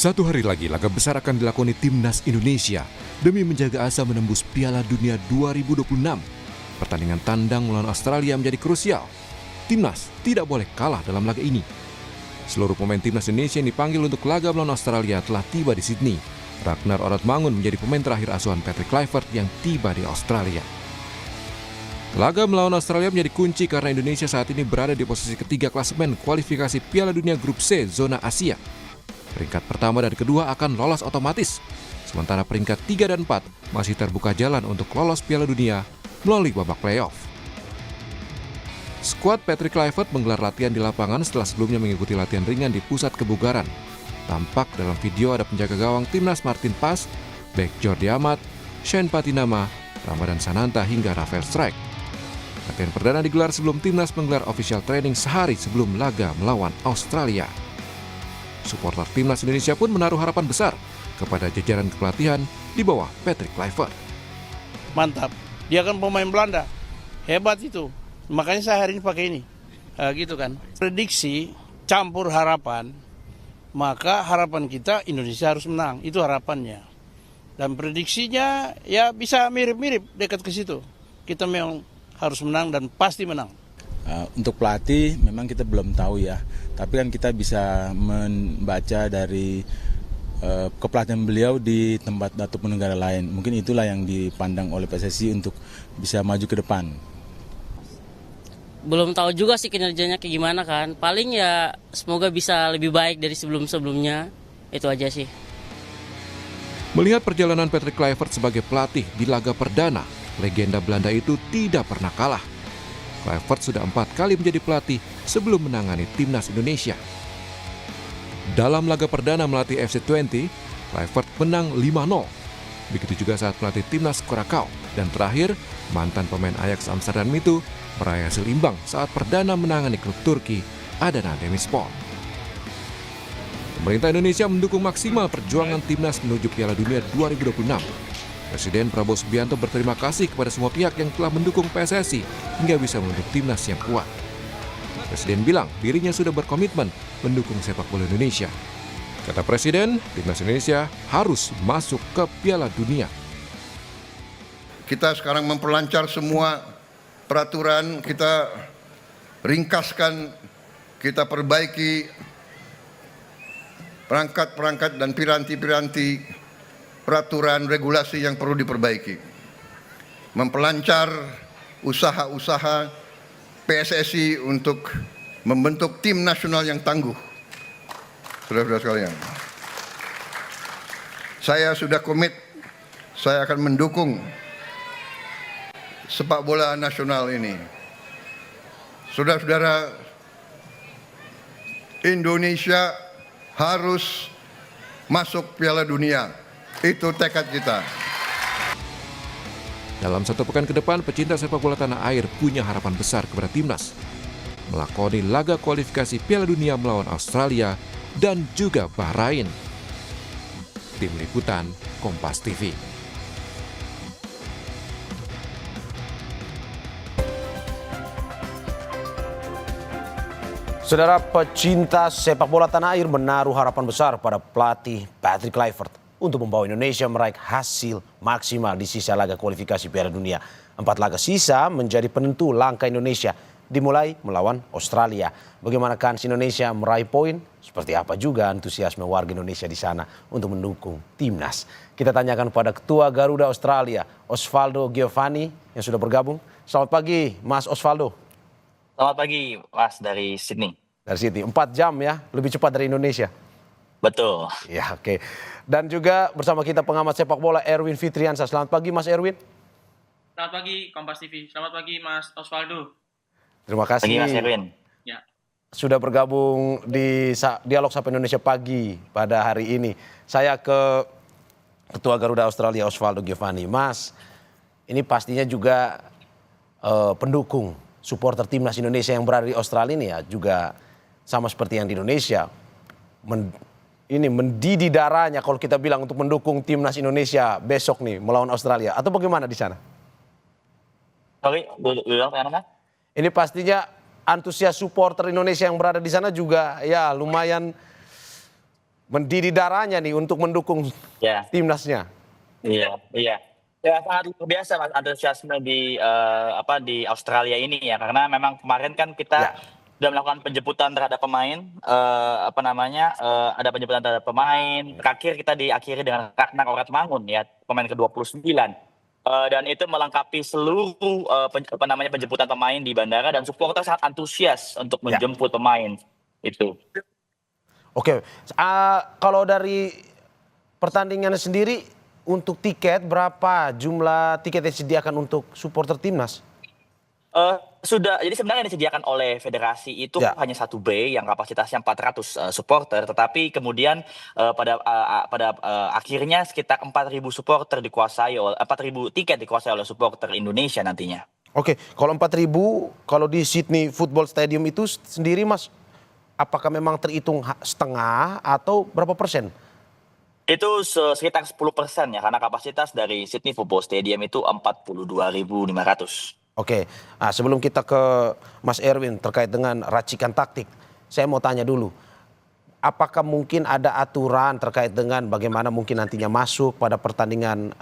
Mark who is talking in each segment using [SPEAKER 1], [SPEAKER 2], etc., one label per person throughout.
[SPEAKER 1] Satu hari lagi laga besar akan dilakoni Timnas Indonesia demi menjaga asa menembus Piala Dunia 2026. Pertandingan tandang melawan Australia menjadi krusial. Timnas tidak boleh kalah dalam laga ini. Seluruh pemain Timnas Indonesia yang dipanggil untuk laga melawan Australia telah tiba di Sydney. Ragnar Oratmangun menjadi pemain terakhir asuhan Patrick Kluivert yang tiba di Australia. Laga melawan Australia menjadi kunci karena Indonesia saat ini berada di posisi ketiga klasemen kualifikasi Piala Dunia Grup C zona Asia. Peringkat pertama dan kedua akan lolos otomatis, sementara peringkat 3 dan 4 masih terbuka jalan untuk lolos Piala Dunia melalui babak playoff. Skuad Patrick Kluivert menggelar latihan di lapangan setelah sebelumnya mengikuti latihan ringan di pusat kebugaran. Tampak dalam video ada penjaga gawang Timnas Martin Pas, bek Jordi Amat, Shane Patinama, Ramadan Sananta hingga Rafael Strijk. Latihan perdana digelar sebelum Timnas menggelar official training sehari sebelum laga melawan Australia. Supporter Timnas Indonesia pun menaruh harapan besar kepada jajaran kepelatihan di bawah Patrick Kluivert.
[SPEAKER 2] Mantap, dia kan pemain Belanda, hebat itu. Makanya saya hari ini pakai ini, gitu kan. Prediksi campur harapan, maka harapan kita Indonesia harus menang, itu harapannya. Dan prediksinya ya bisa mirip-mirip dekat ke situ. Kita memang harus menang dan pasti menang.
[SPEAKER 3] Untuk pelatih memang kita belum tahu ya, tapi kan kita bisa membaca dari kepelatihan beliau di tempat ataupun negara lain. Mungkin itulah yang dipandang oleh PSSI untuk bisa maju ke depan.
[SPEAKER 4] Belum tahu juga sih kinerjanya kayak gimana kan. Paling ya semoga bisa lebih baik dari sebelum-sebelumnya. Itu aja sih.
[SPEAKER 1] Melihat perjalanan Patrick Kluivert sebagai pelatih di laga perdana, legenda Belanda itu tidak pernah kalah. Kluivert sudah 4 kali menjadi pelatih sebelum menangani Timnas Indonesia. Dalam laga perdana melatih FC20, Kluivert menang 5-0. Begitu juga saat melatih Timnas Curacao. Dan terakhir, mantan pemain Ajax Amsterdam itu meraih hasil imbang saat perdana menangani klub Turki Adana Demirspor. Pemerintah Indonesia mendukung maksimal perjuangan Timnas menuju Piala Dunia 2026. Presiden Prabowo Subianto berterima kasih kepada semua pihak yang telah mendukung PSSI hingga bisa membentuk Timnas yang kuat. Presiden bilang dirinya sudah berkomitmen mendukung sepak bola Indonesia. Kata Presiden, Timnas Indonesia harus masuk ke Piala Dunia.
[SPEAKER 5] Kita sekarang memperlancar semua peraturan, kita ringkaskan, kita perbaiki perangkat-perangkat dan piranti-piranti peraturan regulasi yang perlu diperbaiki. Memperlancar usaha-usaha PSSI untuk membentuk tim nasional yang tangguh. Saudara-saudara sekalian, saya sudah komit, saya akan mendukung sepak bola nasional ini. Saudara-saudara, Indonesia harus masuk Piala Dunia. Itu tekad kita.
[SPEAKER 1] Dalam 1 pekan ke depan, pecinta sepak bola tanah air punya harapan besar kepada Timnas melakoni laga kualifikasi Piala Dunia melawan Australia dan juga Bahrain. Tim Liputan Kompas TV.
[SPEAKER 6] Saudara, pecinta sepak bola tanah air menaruh harapan besar pada pelatih Patrick Kluivert untuk membawa Indonesia meraih hasil maksimal di sisa laga kualifikasi Piala Dunia. 4 laga sisa menjadi penentu langkah Indonesia, dimulai melawan Australia. Bagaimana kans Indonesia meraih poin? Seperti apa juga antusiasme warga Indonesia di sana untuk mendukung Timnas? Kita tanyakan pada Ketua Garuda Australia, Osvaldo Giovanni, yang sudah bergabung. Selamat pagi, Mas Osvaldo.
[SPEAKER 7] Selamat pagi, Mas, dari Sydney.
[SPEAKER 6] Dari Sydney, 4 jam ya, lebih cepat dari Indonesia.
[SPEAKER 7] Betul.
[SPEAKER 6] Ya, oke. Dan juga bersama kita pengamat sepak bola Erwin Fitriansyah. Selamat pagi, Mas Erwin.
[SPEAKER 8] Selamat pagi, Kompas TV. Selamat pagi, Mas Osvaldo.
[SPEAKER 6] Terima kasih.
[SPEAKER 7] Pagi, Mas Erwin.
[SPEAKER 8] Ya.
[SPEAKER 6] Sudah bergabung di Dialog Sapa Indonesia Pagi pada hari ini. Saya ke Ketua Garuda Australia, Osvaldo Giovanni. Mas, ini pastinya juga pendukung supporter Timnas Indonesia yang berada di Australia ini ya juga sama seperti yang di Indonesia. Ini mendidih darahnya kalau kita bilang untuk mendukung Timnas Indonesia besok nih melawan Australia. Atau bagaimana di sana?
[SPEAKER 7] Sorry, bilang apa?
[SPEAKER 6] Ini pastinya antusias supporter Indonesia yang berada di sana juga ya lumayan mendidih darahnya nih untuk mendukung
[SPEAKER 7] Ya,
[SPEAKER 6] timnasnya.
[SPEAKER 7] iya, iya. Ya sangat luar biasa Mas antusiasme di Australia ini ya karena memang kemarin kan kita
[SPEAKER 6] Ya.
[SPEAKER 7] sudah melakukan penjemputan terhadap pemain ada penjemputan terhadap pemain. Terakhir kita diakhiri dengan Ragnar Oratmangun ya, pemain ke-29. Dan itu melengkapi seluruh penjemputan pemain di bandara dan supporter sangat antusias untuk
[SPEAKER 6] Ya.
[SPEAKER 7] menjemput pemain itu.
[SPEAKER 6] Oke, kalau dari pertandingan sendiri untuk tiket berapa jumlah tiket yang disediakan untuk supporter timnas?
[SPEAKER 7] Jadi sebenarnya yang disediakan oleh federasi itu
[SPEAKER 6] Ya.
[SPEAKER 7] hanya 1 B yang kapasitasnya 400 supporter, tetapi kemudian pada akhirnya sekitar 4.000 supporter 4.000 tiket dikuasai oleh supporter Indonesia nantinya.
[SPEAKER 6] Oke, kalau 4.000, kalau di Sydney Football Stadium itu sendiri Mas, apakah memang terhitung setengah atau berapa persen?
[SPEAKER 7] Itu sekitar 10% ya, karena kapasitas dari Sydney Football Stadium itu 42.500.
[SPEAKER 6] Oke, sebelum kita ke Mas Erwin terkait dengan racikan taktik, saya mau tanya dulu, apakah mungkin ada aturan terkait dengan bagaimana mungkin nantinya masuk pada pertandingan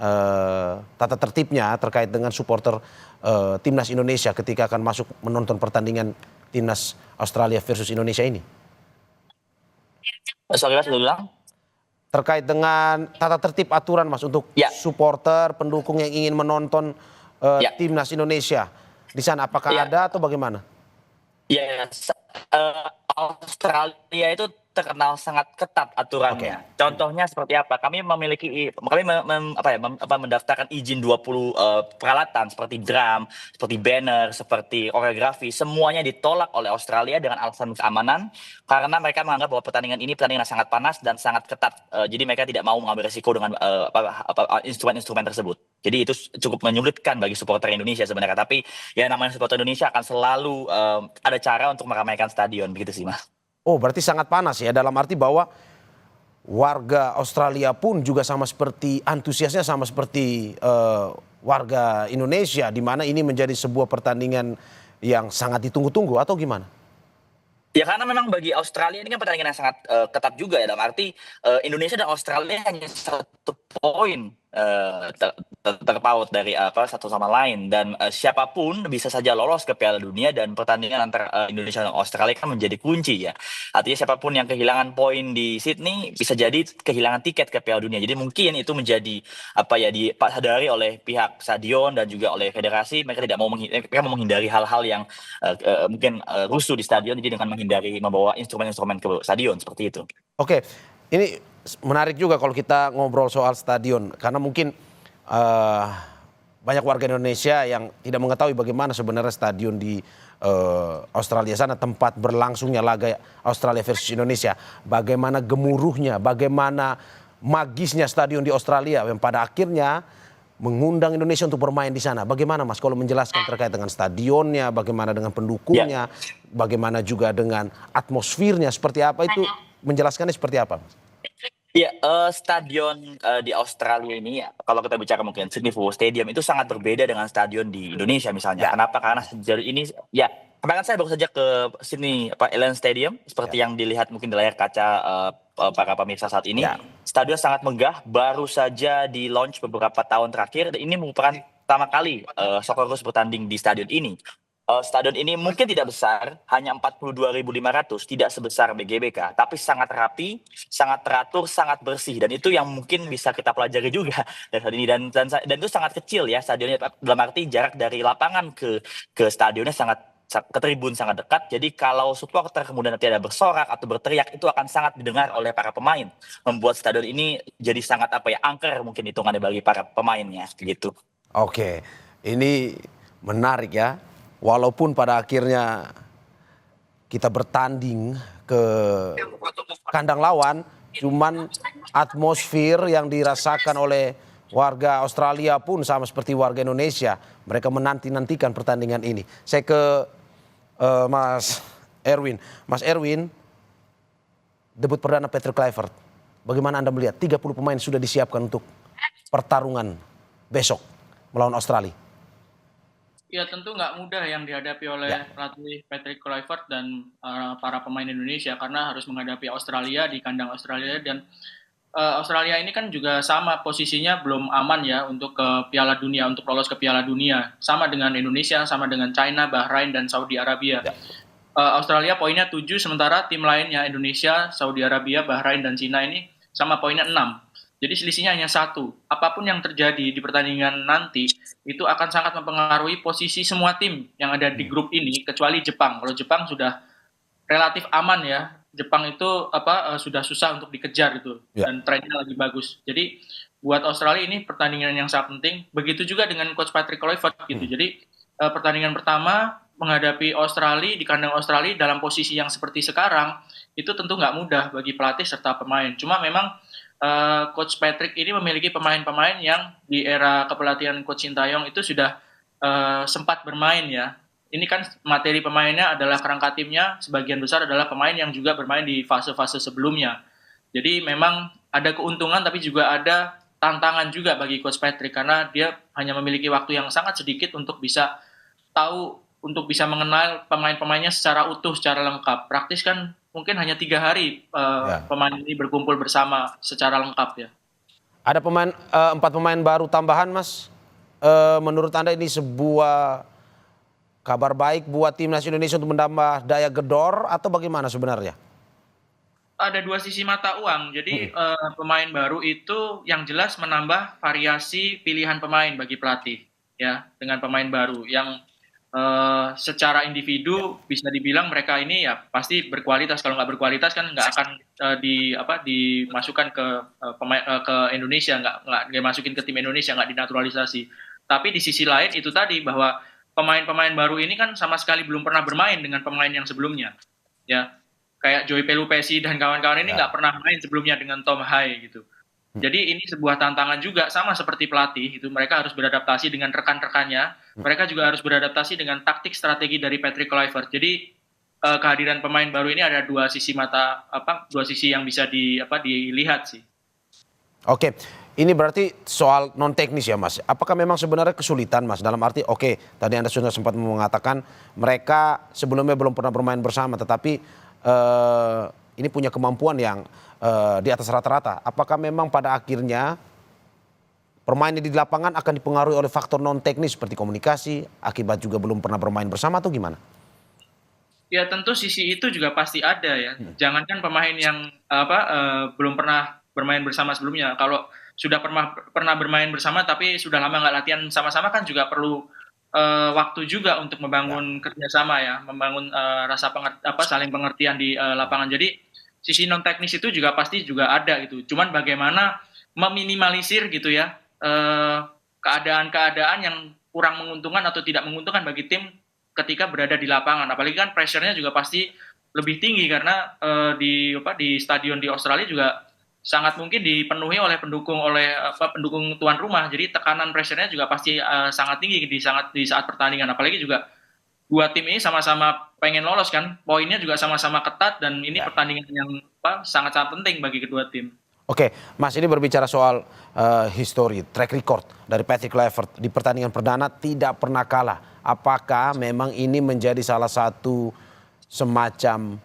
[SPEAKER 6] tata tertibnya terkait dengan supporter timnas Indonesia ketika akan masuk menonton pertandingan timnas Australia versus Indonesia ini?
[SPEAKER 7] Sorry Mas, ulang.
[SPEAKER 6] Terkait dengan tata tertib aturan Mas untuk
[SPEAKER 7] Ya.
[SPEAKER 6] supporter pendukung yang ingin menonton
[SPEAKER 7] Ya.
[SPEAKER 6] timnas Indonesia di sana, apakah
[SPEAKER 7] Ya.
[SPEAKER 6] ada atau bagaimana?
[SPEAKER 7] Ya, Australia itu terkenal sangat ketat aturannya. Contohnya seperti apa? Kami mendaftarkan izin 20 peralatan seperti drum, seperti banner, seperti koreografi, semuanya ditolak oleh Australia dengan alasan keamanan karena mereka menganggap bahwa pertandingan ini pertandingan yang sangat panas dan sangat ketat. Jadi mereka tidak mau mengambil resiko dengan instrumen-instrumen tersebut. Jadi itu cukup menyulitkan bagi supporter Indonesia sebenarnya. Tapi ya namanya supporter Indonesia akan selalu ada cara untuk meramaikan stadion, begitu sih Mas.
[SPEAKER 6] Oh, berarti sangat panas ya, dalam arti bahwa warga Australia pun juga sama seperti antusiasnya sama seperti warga Indonesia, di mana ini menjadi sebuah pertandingan yang sangat ditunggu-tunggu atau gimana?
[SPEAKER 7] Ya karena memang bagi Australia ini kan pertandingan yang sangat ketat juga ya, dalam arti Indonesia dan Australia hanya 1 poin terpaut dari satu sama lain, dan siapapun bisa saja lolos ke Piala Dunia, dan pertandingan antara Indonesia dan Australia kan menjadi kunci ya. Artinya siapapun yang kehilangan poin di Sydney bisa jadi kehilangan tiket ke Piala Dunia. Jadi mungkin itu menjadi disadari oleh pihak stadion dan juga oleh federasi. Mereka mau menghindari hal-hal yang mungkin rusuh di stadion, jadi dengan menghindari membawa instrumen-instrumen ke stadion seperti itu.
[SPEAKER 6] Oke, ini menarik juga kalau kita ngobrol soal stadion, karena mungkin banyak warga Indonesia yang tidak mengetahui bagaimana sebenarnya stadion di Australia sana, tempat berlangsungnya laga Australia versus Indonesia, bagaimana gemuruhnya, bagaimana magisnya stadion di Australia yang pada akhirnya mengundang Indonesia untuk bermain di sana. Bagaimana Mas kalau menjelaskan terkait dengan stadionnya, bagaimana dengan pendukungnya, bagaimana juga dengan atmosfernya, seperti apa itu, menjelaskannya seperti apa Mas?
[SPEAKER 7] Ya, stadion di Australia ini ya, kalau kita bicara mungkin Sydney Football Stadium itu sangat berbeda dengan stadion di Indonesia misalnya. Kenapa? Karena sejauh ini ya, kemarin saya baru saja ke Sydney Alliance Stadium seperti yang dilihat mungkin di layar kaca para pemirsa saat ini. Stadion sangat megah, baru saja di launch beberapa tahun terakhir, dan ini merupakan pertama kali Socceroos bertanding di stadion ini. Stadion ini mungkin tidak besar, hanya 42.500, tidak sebesar BGBK, tapi sangat rapi, sangat teratur, sangat bersih, dan itu yang mungkin bisa kita pelajari juga dari stadion ini, dan itu sangat kecil ya stadionnya, dalam arti jarak dari lapangan ke stadionnya ke tribun sangat dekat. Jadi kalau supporter kemudian nanti ada bersorak atau berteriak, itu akan sangat didengar oleh para pemain, membuat stadion ini jadi sangat angker mungkin hitungannya bagi para pemainnya gitu.
[SPEAKER 6] Oke, ini menarik ya. Walaupun pada akhirnya kita bertanding ke kandang lawan, cuman atmosfer yang dirasakan oleh warga Australia pun sama seperti warga Indonesia. Mereka menanti-nantikan pertandingan ini. Saya ke Mas Erwin. Mas Erwin, debut perdana Patrick Kluivert. Bagaimana Anda melihat 30 pemain sudah disiapkan untuk pertarungan besok melawan Australia?
[SPEAKER 8] Ya tentu nggak mudah yang dihadapi oleh pelatih Patrick Kluivert dan para pemain Indonesia karena harus menghadapi Australia di kandang Australia dan Australia ini kan juga sama posisinya belum aman ya untuk ke Piala Dunia, untuk lolos ke Piala Dunia. Sama dengan Indonesia, sama dengan China, Bahrain, dan Saudi Arabia. Australia poinnya 7, sementara tim lainnya Indonesia, Saudi Arabia, Bahrain, dan China ini sama poinnya 6. Jadi selisihnya hanya 1. Apapun yang terjadi di pertandingan nanti, itu akan sangat mempengaruhi posisi semua tim yang ada di grup ini, kecuali Jepang. Kalau Jepang sudah relatif aman ya. Jepang itu sudah susah untuk dikejar gitu dan trennya lagi bagus. Jadi buat Australia ini pertandingan yang sangat penting. Begitu juga dengan coach Patrick Kluivert gitu. Jadi pertandingan pertama menghadapi Australia di kandang Australia dalam posisi yang seperti sekarang itu tentu nggak mudah bagi pelatih serta pemain. Cuma memang coach Patrick ini memiliki pemain-pemain yang di era kepelatihan coach Sintayong itu sudah sempat bermain ya. Ini kan materi pemainnya adalah kerangka timnya, sebagian besar adalah pemain yang juga bermain di fase-fase sebelumnya. Jadi memang ada keuntungan tapi juga ada tantangan juga bagi Coach Patrick karena dia hanya memiliki waktu yang sangat sedikit untuk bisa tahu, untuk bisa mengenal pemain-pemainnya secara utuh, secara lengkap. Praktis kan mungkin hanya 3 hari pemain ini berkumpul bersama secara lengkap ya.
[SPEAKER 6] Ada 4 pemain baru tambahan, Mas. Menurut Anda ini sebuah kabar baik buat timnas Indonesia untuk menambah daya gedor atau bagaimana sebenarnya?
[SPEAKER 8] Ada 2 sisi mata uang. Jadi pemain baru itu yang jelas menambah variasi pilihan pemain bagi pelatih ya dengan pemain baru yang secara individu bisa dibilang mereka ini ya pasti berkualitas. Kalau nggak berkualitas kan nggak akan dimasukkan ke ke Indonesia, nggak dimasukin ke tim Indonesia, nggak dinaturalisasi. Tapi di sisi lain itu tadi bahwa pemain-pemain baru ini kan sama sekali belum pernah bermain dengan pemain yang sebelumnya, ya kayak Joy Pelupesi dan kawan-kawan ini nggak pernah main sebelumnya dengan Tom Hai gitu. Jadi ini sebuah tantangan juga sama seperti pelatih itu mereka harus beradaptasi dengan rekan-rekannya, mereka juga harus beradaptasi dengan taktik strategi dari Patrick Kluivert. Jadi kehadiran pemain baru ini ada 2 sisi yang bisa dilihat sih.
[SPEAKER 6] Oke, ini berarti soal non teknis ya Mas. Apakah memang sebenarnya kesulitan Mas dalam arti tadi Anda sudah sempat mengatakan mereka sebelumnya belum pernah bermain bersama tetapi ini punya kemampuan yang di atas rata-rata. Apakah memang pada akhirnya permainan di lapangan akan dipengaruhi oleh faktor non teknis seperti komunikasi akibat juga belum pernah bermain bersama atau gimana?
[SPEAKER 8] Ya tentu sisi itu juga pasti ada ya. Jangankan pemain yang belum pernah bermain bersama sebelumnya. Kalau sudah pernah bermain bersama tapi sudah lama nggak latihan sama-sama kan juga perlu waktu juga untuk membangun kerjasama ya, membangun rasa saling pengertian di lapangan. Jadi sisi non teknis itu juga pasti juga ada gitu. Cuman bagaimana meminimalisir gitu ya keadaan-keadaan yang kurang menguntungkan atau tidak menguntungkan bagi tim ketika berada di lapangan. Apalagi kan pressure-nya juga pasti lebih tinggi karena di stadion di Australia juga sangat mungkin dipenuhi oleh pendukung tuan rumah. Jadi tekanan pressure-nya juga pasti sangat tinggi di saat pertandingan. Apalagi juga 2 tim ini sama-sama pengen lolos kan. Poinnya juga sama-sama ketat dan ini pertandingan yang sangat-sangat penting bagi kedua tim.
[SPEAKER 6] Oke, Mas ini berbicara soal history, track record dari Patrick Kluivert di pertandingan perdana tidak pernah kalah. Apakah memang ini menjadi salah satu semacam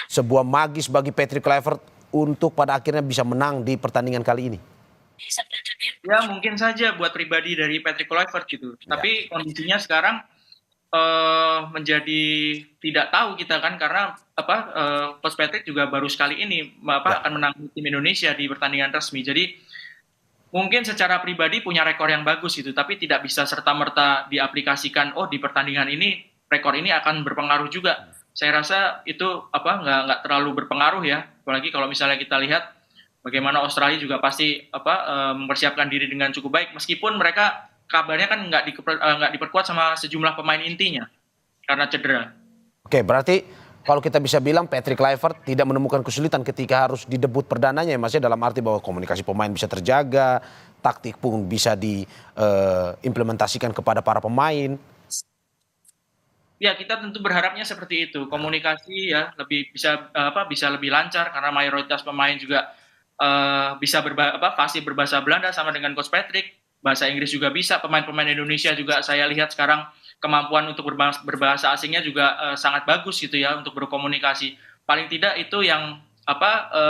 [SPEAKER 6] sebuah magis bagi Patrick Kluivert untuk pada akhirnya bisa menang di pertandingan kali ini?
[SPEAKER 8] Ya mungkin saja buat pribadi dari Patrick Kluivert gitu. Tapi kondisinya sekarang menjadi tidak tahu kita kan karena Coach Patrick juga baru sekali ini akan menang tim Indonesia di pertandingan resmi. Jadi mungkin secara pribadi punya rekor yang bagus gitu, tapi tidak bisa serta-merta diaplikasikan. Di pertandingan ini rekor ini akan berpengaruh juga. Saya rasa itu nggak terlalu berpengaruh ya. Apalagi kalau misalnya kita lihat bagaimana Australia juga pasti mempersiapkan diri dengan cukup baik meskipun mereka kabarnya kan nggak diperkuat sama sejumlah pemain intinya karena cedera.
[SPEAKER 6] Oke, berarti kalau kita bisa bilang Patrick Kluivert tidak menemukan kesulitan ketika harus di debut perdananya ya Mas ya, dalam arti bahwa komunikasi pemain bisa terjaga, taktik pun bisa diimplementasikan kepada para pemain.
[SPEAKER 8] Ya, kita tentu berharapnya seperti itu. Komunikasi ya bisa lebih lancar karena mayoritas pemain juga bisa fasih berbahasa Belanda sama dengan Coach Patrick. bahasa Inggris juga bisa. Pemain-pemain Indonesia juga saya lihat sekarang kemampuan untuk berbahasa asingnya juga sangat bagus gitu ya untuk berkomunikasi. Paling tidak itu yang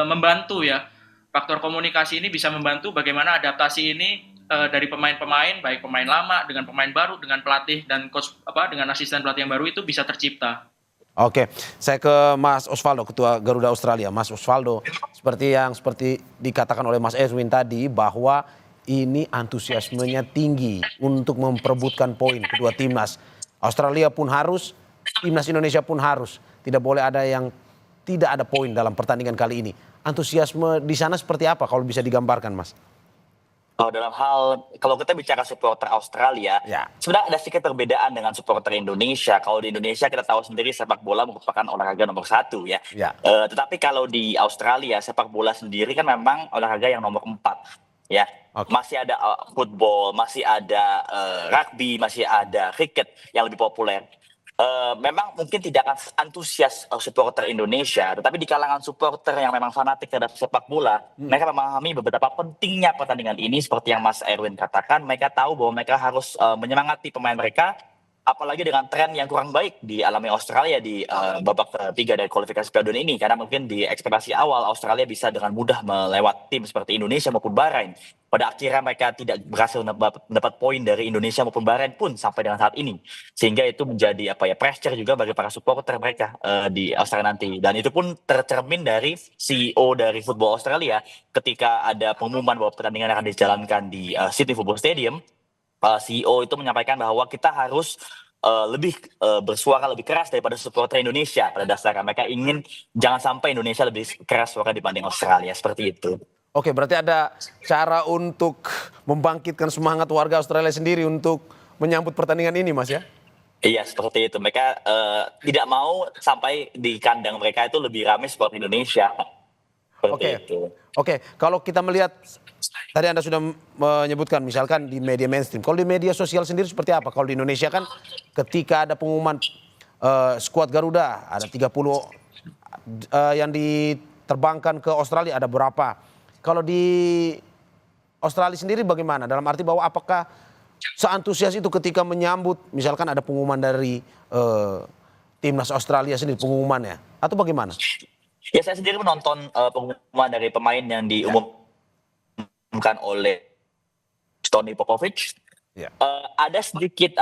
[SPEAKER 8] membantu ya. Faktor komunikasi ini bisa membantu bagaimana adaptasi ini dari pemain-pemain, baik pemain lama dengan pemain baru, dengan pelatih dan coach dengan asisten pelatih yang baru itu bisa tercipta.
[SPEAKER 6] Oke, saya ke Mas Osvaldo, Ketua Garuda Australia. Mas Osvaldo, seperti dikatakan oleh Mas Erwin tadi bahwa ini antusiasmenya tinggi untuk memperebutkan poin kedua timnas. Australia pun harus, timnas Indonesia pun harus. Tidak boleh ada yang tidak ada poin dalam pertandingan kali ini. Antusiasme di sana seperti apa kalau bisa digambarkan, Mas?
[SPEAKER 7] Dalam hal, kalau kita bicara supporter Australia, sebenarnya ada sedikit perbedaan dengan supporter Indonesia. Kalau di Indonesia kita tahu sendiri sepak bola merupakan olahraga nomor 1 ya. Tetapi kalau di Australia sepak bola sendiri kan memang olahraga yang nomor 4 ya. Masih ada football, masih ada rugby, masih ada cricket yang lebih populer. Memang mungkin tidak akan antusias supporter Indonesia, tetapi di kalangan supporter yang memang fanatik terhadap sepak bola, mereka memahami beberapa pentingnya pertandingan ini. Seperti yang Mas Erwin katakan, mereka tahu bahwa mereka harus menyemangati pemain mereka, apalagi dengan tren yang kurang baik dialami Australia di babak ketiga dari kualifikasi Piala Dunia ini, karena mungkin di ekspektasi awal Australia bisa dengan mudah melewati tim seperti Indonesia maupun Bahrain. Pada akhirnya mereka tidak berhasil mendapat poin dari Indonesia maupun Bahrain pun sampai dengan saat ini, sehingga itu menjadi pressure juga bagi para supporter mereka di Australia nanti. Dan itu pun tercermin dari CEO dari Football Australia ketika ada pengumuman bahwa pertandingan akan dijalankan di Sydney Football Stadium. CEO itu menyampaikan bahwa kita harus lebih bersuara lebih keras daripada supporter Indonesia. Pada dasarnya mereka ingin jangan sampai Indonesia lebih keras suara dibanding Australia, seperti itu.
[SPEAKER 6] Oke, berarti ada cara untuk membangkitkan semangat warga Australia sendiri untuk menyambut pertandingan ini, Mas ya?
[SPEAKER 7] Iya, seperti itu. Mereka tidak mau sampai di kandang mereka itu lebih ramai seperti Indonesia.
[SPEAKER 6] Oke, kalau kita melihat tadi Anda sudah menyebutkan misalkan di media mainstream. Kalau di media sosial sendiri seperti apa? Kalau di Indonesia kan ketika ada pengumuman skuad Garuda ada 30 yang diterbangkan ke Australia ada berapa? Kalau di Australia sendiri bagaimana? Dalam arti bahwa apakah seantusias itu ketika menyambut misalkan ada pengumuman dari timnas Australia sendiri pengumumannya atau bagaimana?
[SPEAKER 7] Ya, saya sendiri menonton pengumuman dari pemain yang diumumkan oleh Tony Popovic. Ada sedikit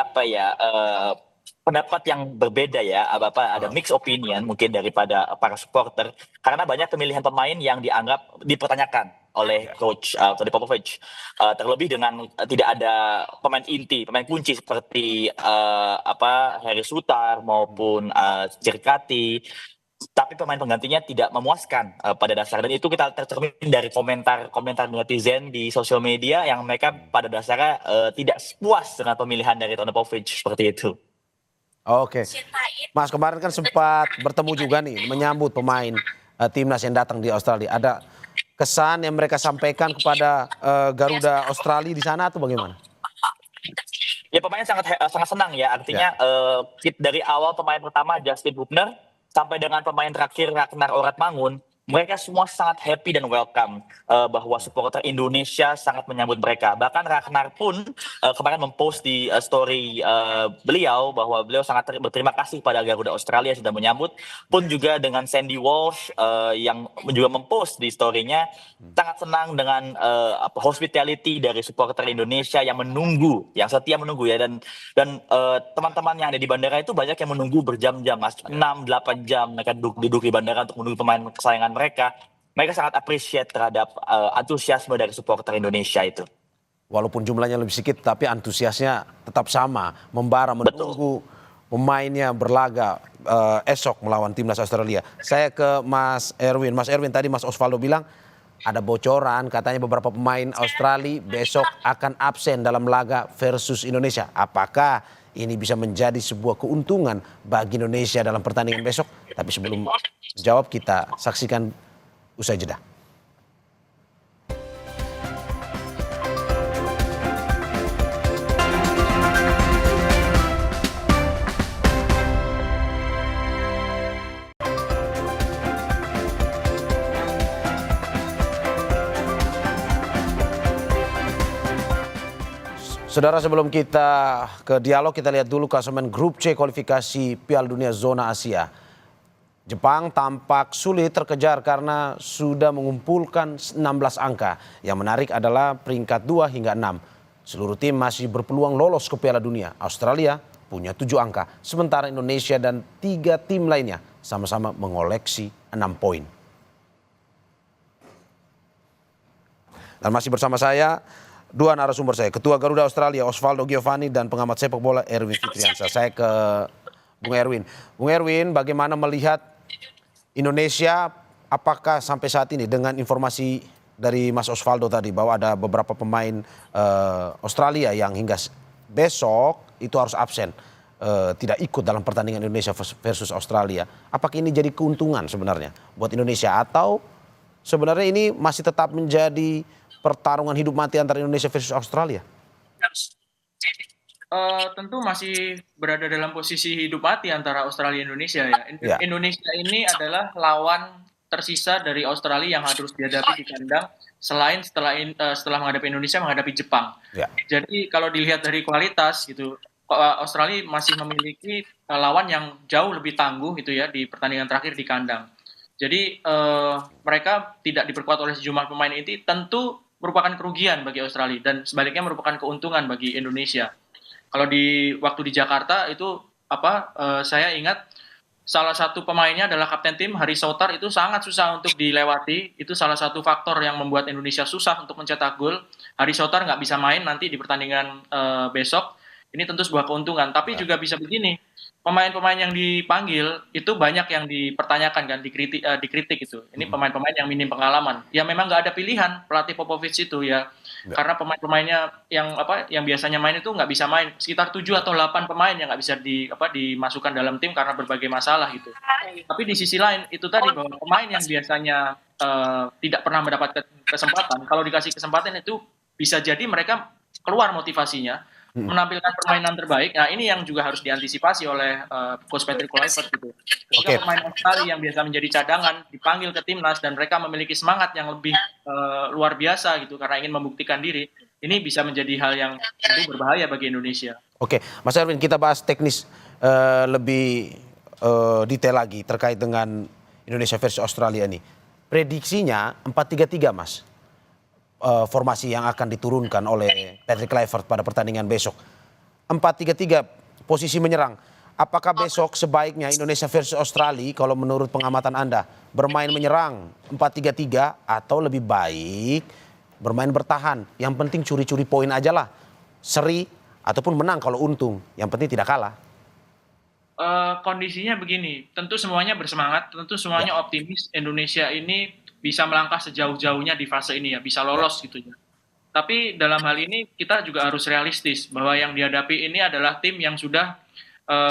[SPEAKER 7] pendapat yang berbeda ya, ada mixed opinion mungkin daripada para supporter, karena banyak pemilihan pemain yang dianggap dipertanyakan oleh coach Tony Popovic, terlebih dengan tidak ada pemain inti, pemain kunci seperti Harry Sutar maupun Cirkati, tapi pemain penggantinya tidak memuaskan pada dasarnya. Dan itu kita tercermin dari komentar netizen di sosial media yang mereka pada dasarnya tidak puas dengan pemilihan dari Tony Popovic, seperti itu.
[SPEAKER 6] Oke, Mas kemarin kan sempat bertemu juga nih menyambut pemain timnas yang datang di Australia. Ada kesan yang mereka sampaikan kepada Garuda Australia di sana atau bagaimana?
[SPEAKER 7] Ya, pemain sangat senang ya. Artinya dari awal pemain pertama Justin Hubner sampai dengan pemain terakhir Ragnar Oratmangun, mereka semua sangat happy dan welcome bahwa supporter Indonesia sangat menyambut mereka. Bahkan Ragnar pun kemarin mempost di story beliau bahwa beliau sangat berterima kasih pada Garuda Australia sudah menyambut. Pun juga dengan Sandy Walsh yang juga mempost di story-nya sangat senang dengan hospitality dari supporter Indonesia yang menunggu, yang setia menunggu ya. Dan teman-teman yang ada di bandara itu banyak yang menunggu berjam-jam, Mas. 6-8 jam mereka duduk di bandara untuk menunggu pemain kesayangan mereka sangat appreciate terhadap antusiasme dari supporter Indonesia itu.
[SPEAKER 6] Walaupun jumlahnya lebih sedikit, tapi antusiasnya tetap sama, membara menunggu pemainnya berlaga esok melawan timnas Australia. Saya ke Mas Erwin. Mas Erwin, tadi Mas Osvaldo bilang ada bocoran katanya beberapa pemain Australia besok akan absen dalam laga versus Indonesia. Apakah ini bisa menjadi sebuah keuntungan bagi Indonesia dalam pertandingan besok? Tapi sebelum jawab kita saksikan usai jeda. Saudara, sebelum kita ke dialog, kita lihat dulu klasemen grup C kualifikasi Piala Dunia zona Asia. Jepang tampak sulit terkejar karena sudah mengumpulkan 16 angka. Yang menarik adalah peringkat 2 hingga 6. Seluruh tim masih berpeluang lolos ke Piala Dunia. Australia punya 7 angka, sementara Indonesia dan 3 tim lainnya sama-sama mengoleksi 6 poin. Dan masih bersama saya dua narasumber saya, Ketua Garuda Australia Osvaldo Giovanni dan pengamat sepak bola Erwin Fitriansyah. Saya ke Bung Erwin. Bung Erwin, bagaimana melihat Indonesia, apakah sampai saat ini dengan informasi dari Mas Osvaldo tadi bahwa ada beberapa pemain Australia yang hingga besok itu harus absen, tidak ikut dalam pertandingan Indonesia versus Australia. Apakah ini jadi keuntungan sebenarnya buat Indonesia atau sebenarnya ini masih tetap menjadi pertarungan hidup mati antara Indonesia versus Australia?
[SPEAKER 8] Tentu masih berada dalam posisi hidup mati antara Australia dan Indonesia ya.
[SPEAKER 6] Ya.
[SPEAKER 8] Indonesia ini adalah lawan tersisa dari Australia yang harus dihadapi di kandang selain setelah menghadapi Indonesia menghadapi Jepang.
[SPEAKER 6] Ya.
[SPEAKER 8] Jadi kalau dilihat dari kualitas gitu, Australia masih memiliki lawan yang jauh lebih tangguh gitu ya di pertandingan terakhir di kandang. Jadi mereka tidak diperkuat oleh sejumlah pemain ini tentu merupakan kerugian bagi Australia dan sebaliknya merupakan keuntungan bagi Indonesia. Kalau waktu di Jakarta itu saya ingat salah satu pemainnya adalah kapten tim Hari Soutar, itu sangat susah untuk dilewati. Itu salah satu faktor yang membuat Indonesia susah untuk mencetak gol. Hari Soutar nggak bisa main nanti di pertandingan besok. Ini tentu sebuah keuntungan. Tapi juga bisa begini, pemain-pemain yang dipanggil itu banyak yang dipertanyakan kan, dikritik itu. Ini pemain-pemain yang minim pengalaman. Ya memang nggak ada pilihan pelatih Popovic itu ya. Karena pemain-pemainnya yang biasanya main itu nggak bisa main. Sekitar 7 atau 8 pemain yang nggak bisa dimasukkan dalam tim karena berbagai masalah gitu. Tapi di sisi lain itu tadi bahwa pemain yang biasanya tidak pernah mendapatkan kesempatan, kalau dikasih kesempatan itu bisa jadi mereka keluar motivasinya menampilkan permainan terbaik. Nah ini yang juga harus diantisipasi oleh Coach Patrick Kluivert gitu. Ketika pemain Australia yang biasa menjadi cadangan dipanggil ke timnas dan mereka memiliki semangat yang lebih luar biasa gitu karena ingin membuktikan diri, ini bisa menjadi hal yang tentu berbahaya bagi Indonesia.
[SPEAKER 6] Oke, Mas Erwin, kita bahas teknis lebih detail lagi terkait dengan Indonesia versus Australia ini. Prediksinya 4-3-3, Mas. Formasi yang akan diturunkan oleh Patrick Kluivert pada pertandingan besok. 4-3-3 posisi menyerang. Apakah besok sebaiknya Indonesia versus Australia kalau menurut pengamatan Anda bermain menyerang 4-3-3 atau lebih baik bermain bertahan? Yang penting curi-curi poin aja lah. Seri ataupun menang kalau untung. Yang penting tidak kalah.
[SPEAKER 8] Kondisinya begini, tentu semuanya bersemangat, tentu semuanya optimis Indonesia ini bisa melangkah sejauh-jauhnya di fase ini ya, bisa lolos gitu ya. Tapi dalam hal ini kita juga harus realistis bahwa yang dihadapi ini adalah tim yang sudah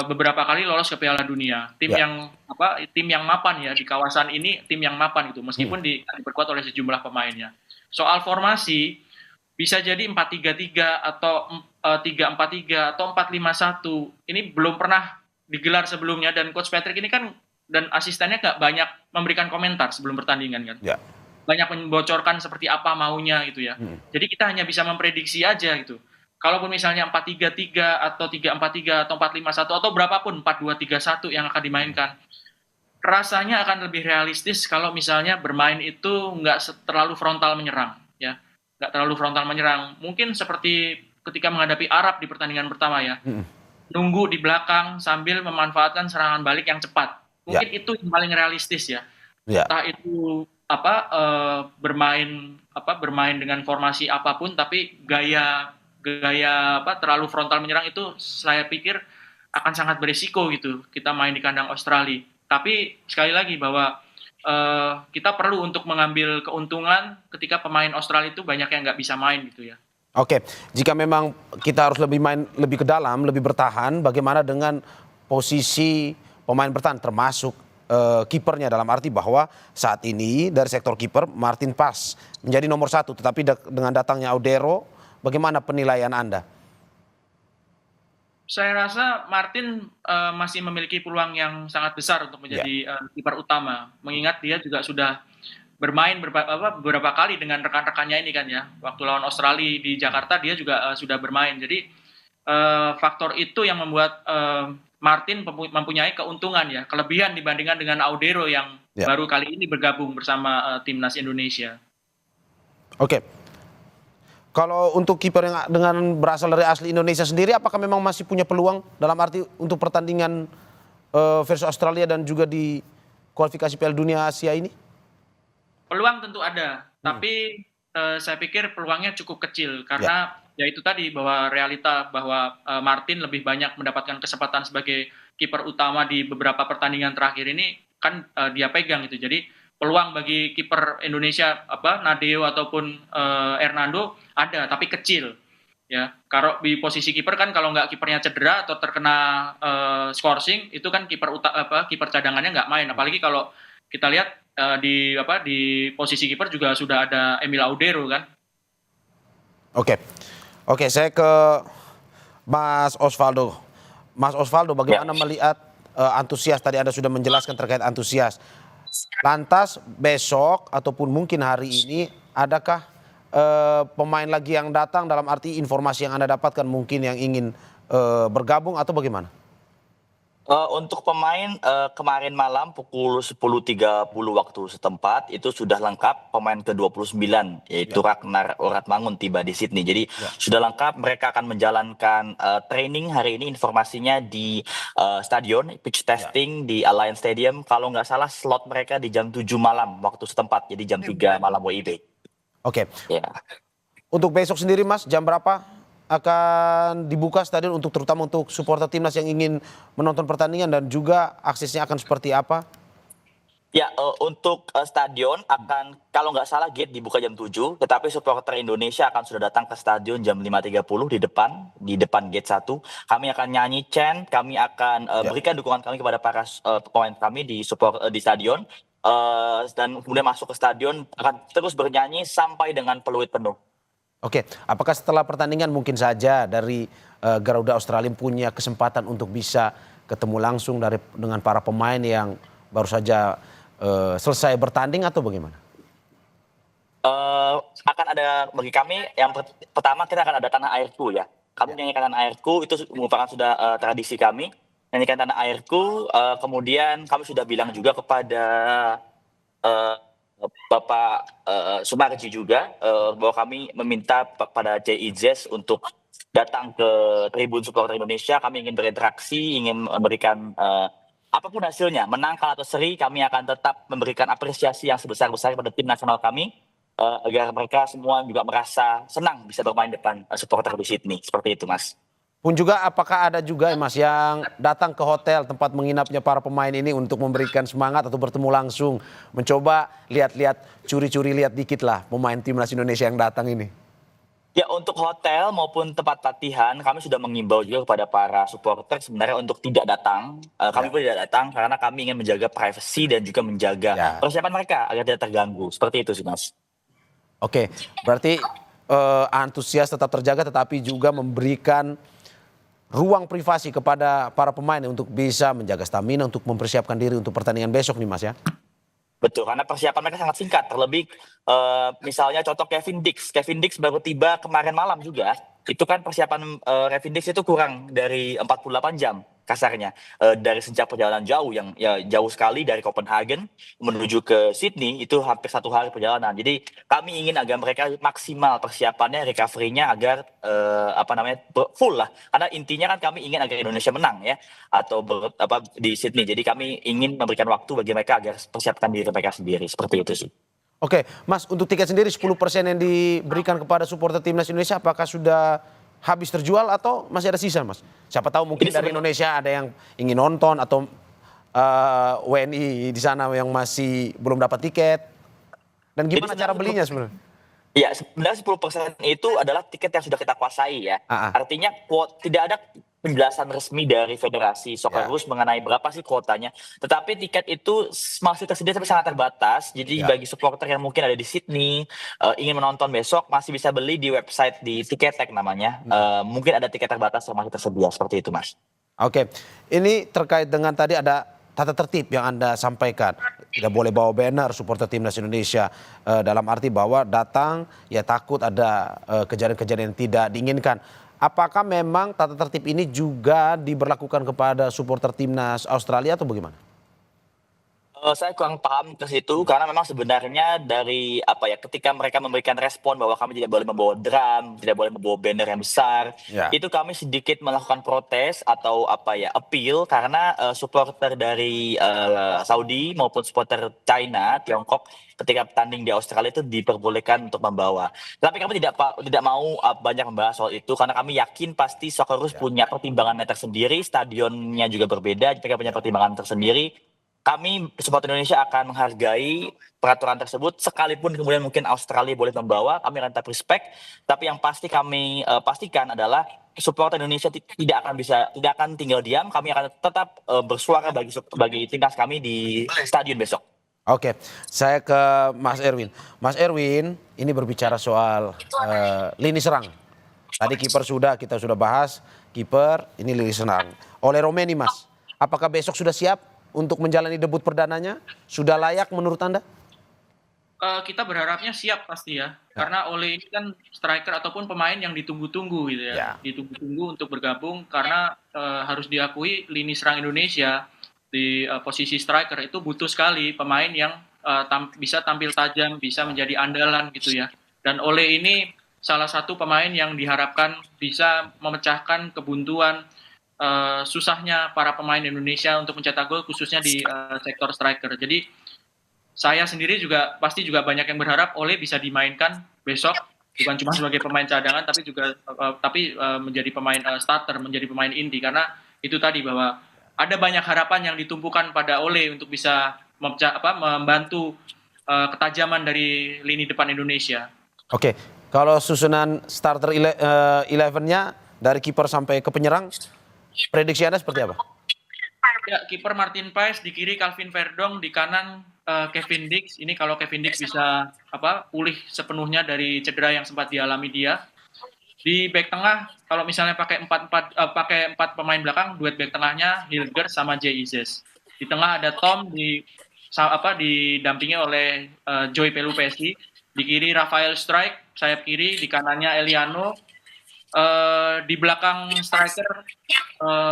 [SPEAKER 8] beberapa kali lolos ke Piala Dunia, tim yang mapan ya di kawasan ini, tim yang mapan gitu, meskipun diperkuat oleh sejumlah pemainnya. Soal formasi bisa jadi 4-3-3 atau 3-4-3 atau 4-5-1 ini belum pernah digelar sebelumnya dan Coach Patrick ini kan dan asistennya nggak banyak memberikan komentar sebelum pertandingan kan. Ya. Banyak membocorkan seperti apa maunya gitu ya. Jadi kita hanya bisa memprediksi aja gitu. Kalaupun misalnya 4-3-3 atau 3-4-3 atau 4-5-1 atau berapapun 4-2-3-1 yang akan dimainkan, rasanya akan lebih realistis kalau misalnya bermain itu nggak terlalu frontal menyerang ya. Nggak terlalu frontal menyerang. Mungkin seperti ketika menghadapi Arab di pertandingan pertama ya. Nunggu di belakang sambil memanfaatkan serangan balik yang cepat. Mungkin itu yang paling realistis ya. Entah itu bermain dengan formasi apapun, tapi gaya terlalu frontal menyerang itu saya pikir akan sangat berisiko gitu. Kita main di kandang Australia. Tapi sekali lagi bahwa kita perlu untuk mengambil keuntungan ketika pemain Australia itu banyak yang nggak bisa main gitu ya.
[SPEAKER 6] Oke, jika memang kita harus lebih ke dalam, lebih bertahan, bagaimana dengan posisi pemain bertahan termasuk kipernya, dalam arti bahwa saat ini dari sektor kiper Martin Paes menjadi nomor 1, tetapi dengan datangnya Audero, bagaimana penilaian Anda?
[SPEAKER 8] Saya rasa Martin masih memiliki peluang yang sangat besar untuk menjadi kiper utama, mengingat dia juga sudah bermain beberapa kali dengan rekan-rekannya ini kan ya. Waktu lawan Australia di Jakarta dia juga sudah bermain. Jadi faktor itu yang membuat Martin mempunyai keuntungan ya, kelebihan dibandingkan dengan Audero yang baru kali ini bergabung bersama timnas Indonesia.
[SPEAKER 6] Oke. Kalau untuk kiper yang dengan berasal dari asli Indonesia sendiri, apakah memang masih punya peluang dalam arti untuk pertandingan versus Australia dan juga di kualifikasi Piala Dunia Asia ini?
[SPEAKER 8] Peluang tentu ada, tapi saya pikir peluangnya cukup kecil karena ya itu tadi bahwa realita bahwa Martin lebih banyak mendapatkan kesempatan sebagai kiper utama di beberapa pertandingan terakhir ini kan dia pegang itu. Jadi peluang bagi kiper Indonesia Nadeo ataupun Hernando ada tapi kecil ya. Kalau di posisi kiper kan kalau nggak kipernya cedera atau terkena scoring itu kan kiper cadangannya nggak main. Apalagi kalau kita lihat di posisi kiper juga sudah ada Emil Audero kan.
[SPEAKER 6] Oke, saya ke Mas Osvaldo. Mas Osvaldo, bagaimana melihat antusias? Tadi Anda sudah menjelaskan terkait antusias. Lantas besok ataupun mungkin hari ini adakah pemain lagi yang datang, dalam arti informasi yang Anda dapatkan mungkin yang ingin bergabung atau bagaimana?
[SPEAKER 7] Untuk pemain kemarin malam pukul 10.30 waktu setempat itu sudah lengkap pemain ke-29 yaitu Ragnar Oratmangun tiba di Sydney. Jadi sudah lengkap, mereka akan menjalankan training hari ini, informasinya di stadion, pitch testing di Allianz Stadium. Kalau nggak salah slot mereka di jam 7 malam waktu setempat, jadi jam 3 malam WIB.
[SPEAKER 6] Oke. Untuk besok sendiri Mas, jam berapa akan dibuka stadion untuk terutama untuk supporter timnas yang ingin menonton pertandingan dan juga aksesnya akan seperti apa?
[SPEAKER 7] Ya, untuk stadion akan, kalau nggak salah gate dibuka jam 7, tetapi supporter Indonesia akan sudah datang ke stadion jam 5.30 di depan gate 1. Kami akan nyanyi chant, kami akan berikan dukungan kami kepada para pemain kami di stadion, dan kemudian masuk ke stadion akan terus bernyanyi sampai dengan peluit penuh.
[SPEAKER 6] Oke, apakah setelah pertandingan mungkin saja dari Garuda Australia punya kesempatan untuk bisa ketemu langsung dengan para pemain yang baru saja selesai bertanding atau bagaimana?
[SPEAKER 7] Akan ada bagi kami yang pertama kita akan ada Tanah Airku ya. Kami menyanyikan Tanah Airku, itu merupakan sudah tradisi kami. Nyanyikan Tanah Airku, kemudian kami sudah bilang juga kepada Bapak Sumarji juga bahwa kami meminta pada JIZES untuk datang ke tribun supporter Indonesia. Kami ingin berinteraksi, ingin memberikan apapun hasilnya, menang kalah atau seri, kami akan tetap memberikan apresiasi yang sebesar-besar pada tim nasional kami agar mereka semua juga merasa senang bisa bermain depan supporter di Sydney. Seperti itu, Mas.
[SPEAKER 6] Pun juga apakah ada juga Mas yang datang ke hotel tempat menginapnya para pemain ini untuk memberikan semangat atau bertemu langsung, mencoba lihat-lihat, curi-curi lihat dikit lah pemain timnas Indonesia yang datang ini?
[SPEAKER 7] Ya, untuk hotel maupun tempat latihan kami sudah mengimbau juga kepada para supporter sebenarnya untuk tidak datang. Kami pun tidak datang karena kami ingin menjaga privasi dan juga menjaga persiapan mereka agar tidak terganggu. Seperti itu sih, Mas.
[SPEAKER 6] Oke, berarti antusias tetap terjaga tetapi juga memberikan ruang privasi kepada para pemain untuk bisa menjaga stamina untuk mempersiapkan diri untuk pertandingan besok nih Mas ya?
[SPEAKER 7] Betul, karena persiapan mereka sangat singkat. Terlebih misalnya contoh Kevin Dix baru tiba kemarin malam juga. Itu kan persiapan Kevin Dix itu kurang dari 48 jam kasarnya. Dari sejak perjalanan jauh yang jauh sekali dari Copenhagen menuju ke Sydney itu hampir 1 hari perjalanan. Jadi kami ingin agar mereka maksimal persiapannya, recovery-nya agar full lah. Karena intinya kan kami ingin agar Indonesia menang ya atau di Sydney. Jadi kami ingin memberikan waktu bagi mereka agar persiapkan diri mereka sendiri. Seperti itu sih.
[SPEAKER 6] Oke, Mas, untuk tiket sendiri 10% yang diberikan kepada supporter timnas Indonesia apakah sudah habis terjual atau masih ada sisa, Mas? Siapa tahu mungkin dari Indonesia ada yang ingin nonton atau WNI di sana yang masih belum dapat tiket. Dan gimana cara belinya sebenarnya?
[SPEAKER 7] Ya, sebenarnya 10% itu adalah tiket yang sudah kita kuasai ya. Artinya tidak ada penjelasan resmi dari Federasi Socceroos mengenai berapa sih kuotanya. Tetapi tiket itu masih tersedia tapi sangat terbatas. Jadi bagi supporter yang mungkin ada di Sydney, ingin menonton besok masih bisa beli di website di Ticketek namanya. Mungkin ada tiket terbatas yang masih tersedia, seperti itu, Mas.
[SPEAKER 6] Oke, ini terkait dengan tadi ada tata tertib yang Anda sampaikan. tidak boleh bawa banner supporter timnas Indonesia, dalam arti bahwa datang ya takut ada kejadian-kejadian yang tidak diinginkan. Apakah memang tata tertib ini juga diberlakukan kepada supporter timnas Australia atau bagaimana?
[SPEAKER 7] Saya kurang paham ke situ karena memang sebenarnya dari ketika mereka memberikan respon bahwa kami tidak boleh membawa drum, tidak boleh membawa banner yang besar,
[SPEAKER 6] Ya.
[SPEAKER 7] itu kami sedikit melakukan protes atau appeal karena supporter dari Saudi maupun supporter China, Tiongkok ketika bertanding di Australia itu diperbolehkan untuk membawa. Tapi kami tidak mau banyak membahas soal itu karena kami yakin pasti Socceroos punya pertimbangannya tersendiri, stadionnya juga berbeda, mereka punya pertimbangan tersendiri. Kami supporter Indonesia akan menghargai peraturan tersebut sekalipun kemudian mungkin Australia boleh membawa, kami akan tetap respect. Tapi yang pasti kami pastikan adalah supporter Indonesia tidak akan tinggal diam. Kami akan tetap bersuara bagi timnas kami di stadion besok.
[SPEAKER 6] Oke, saya ke Mas Erwin. Mas Erwin, ini berbicara soal lini serang. Tadi kita sudah bahas kiper, ini lini serang. Oleh Romeni, Mas, apakah besok sudah siap untuk menjalani debut perdananya? Sudah layak menurut Anda?
[SPEAKER 8] Kita berharapnya siap pasti ya. Karena Ole ini kan striker ataupun pemain yang ditunggu-tunggu gitu ya. Ditunggu-tunggu untuk bergabung karena harus diakui lini serang Indonesia di posisi striker itu butuh sekali pemain yang bisa tampil tajam, bisa menjadi andalan gitu ya. Dan Ole ini salah satu pemain yang diharapkan bisa memecahkan kebuntuan susahnya para pemain Indonesia untuk mencetak gol khususnya di sektor striker. Jadi saya sendiri juga pasti juga banyak yang berharap Ole bisa dimainkan besok, bukan cuma sebagai pemain cadangan tapi juga menjadi pemain starter, menjadi pemain inti karena itu tadi bahwa ada banyak harapan yang ditumpukan pada Ole untuk bisa membantu ketajaman dari lini depan Indonesia.
[SPEAKER 6] Oke, kalau susunan starter 11-nya dari kiper sampai ke penyerang, prediksi Anda seperti apa?
[SPEAKER 8] Ya, kiper Martin Paes, di kiri Calvin Verdong, di kanan Kevin Dix. Ini kalau Kevin Dix bisa pulih sepenuhnya dari cedera yang sempat dialami dia. Di back tengah kalau misalnya pakai 4 pemain belakang, duet back tengahnya Hilger sama Jay Izes. Di tengah ada Tom didampingi oleh Joy Pelupesi. Di kiri Rafael Strike, sayap kiri, di kanannya Eliano. Di belakang striker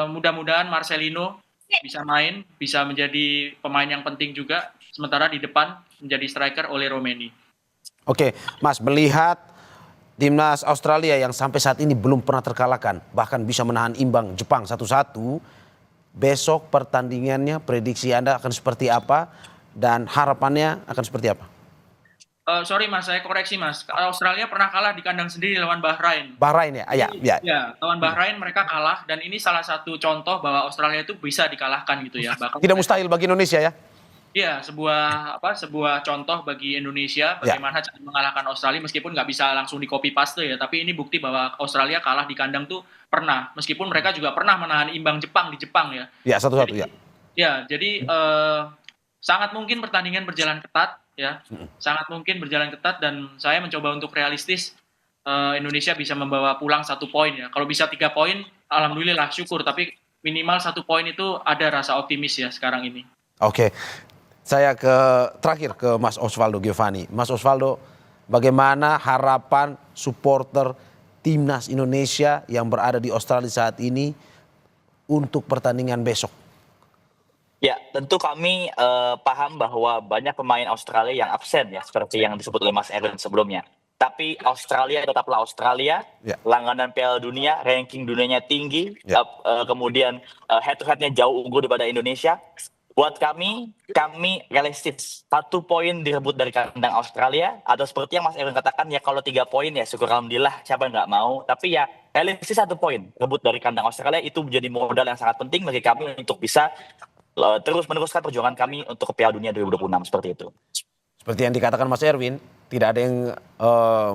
[SPEAKER 8] mudah-mudahan Marcelino bisa main, bisa menjadi pemain yang penting juga. Sementara di depan menjadi striker oleh Romeni.
[SPEAKER 6] Oke, Mas, melihat timnas Australia yang sampai saat ini belum pernah terkalahkan, bahkan bisa menahan imbang Jepang 1-1, besok pertandingannya prediksi Anda akan seperti apa dan harapannya akan seperti apa?
[SPEAKER 8] Sorry Mas, saya koreksi Mas. Australia pernah kalah di kandang sendiri lawan Bahrain.
[SPEAKER 6] Bahrain ya? Ya.
[SPEAKER 8] Ya, lawan Bahrain mereka kalah dan ini salah satu contoh bahwa Australia itu bisa dikalahkan gitu ya. Bahkan
[SPEAKER 6] Tidak mustahil bagi Indonesia ya?
[SPEAKER 8] Iya, sebuah contoh bagi Indonesia bagaimana cara mengalahkan Australia meskipun nggak bisa langsung di copy paste ya, tapi ini bukti bahwa Australia kalah di kandang tuh pernah, meskipun mereka juga pernah menahan imbang Jepang di Jepang ya.
[SPEAKER 6] Ya, 1-1 ya.
[SPEAKER 8] Ya, jadi sangat mungkin pertandingan berjalan ketat ya, sangat mungkin berjalan ketat dan saya mencoba untuk realistis Indonesia bisa membawa pulang 1 poin ya. Kalau bisa 3 poin, alhamdulillah syukur, tapi minimal 1 poin itu ada rasa optimis ya sekarang ini.
[SPEAKER 6] Oke. Saya terakhir ke Mas Osvaldo Giovanni. Mas Osvaldo, bagaimana harapan supporter timnas Indonesia yang berada di Australia saat ini untuk pertandingan besok?
[SPEAKER 7] Ya, tentu kami paham bahwa banyak pemain Australia yang absen ya, seperti yang disebut oleh Mas Erwin sebelumnya. Tapi Australia tetaplah Australia, langganan Piala Dunia, ranking dunianya tinggi, kemudian head-to-headnya jauh unggul daripada Indonesia. Buat kami realistis. 1 poin direbut dari kandang Australia, atau seperti yang Mas Erwin katakan ya kalau 3 poin ya syukur alhamdulillah, siapa yang nggak mau. Tapi ya realistis 1 poin rebut dari kandang Australia itu menjadi modal yang sangat penting bagi kami untuk bisa terus meneruskan perjuangan kami untuk ke Piala Dunia 2026 seperti itu.
[SPEAKER 6] Seperti yang dikatakan Mas Erwin, tidak ada yang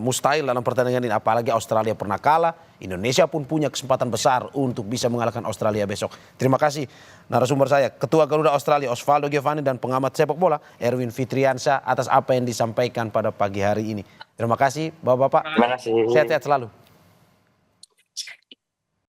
[SPEAKER 6] mustahil dalam pertandingan ini. Apalagi Australia pernah kalah, Indonesia pun punya kesempatan besar untuk bisa mengalahkan Australia besok. Terima kasih narasumber saya, Ketua Garuda Australia Osvaldo Giovanni dan pengamat sepak bola Erwin Fitriansyah atas apa yang disampaikan pada pagi hari ini. Terima kasih Bapak-Bapak.
[SPEAKER 7] Terima kasih.
[SPEAKER 6] Sehat-sehat selalu.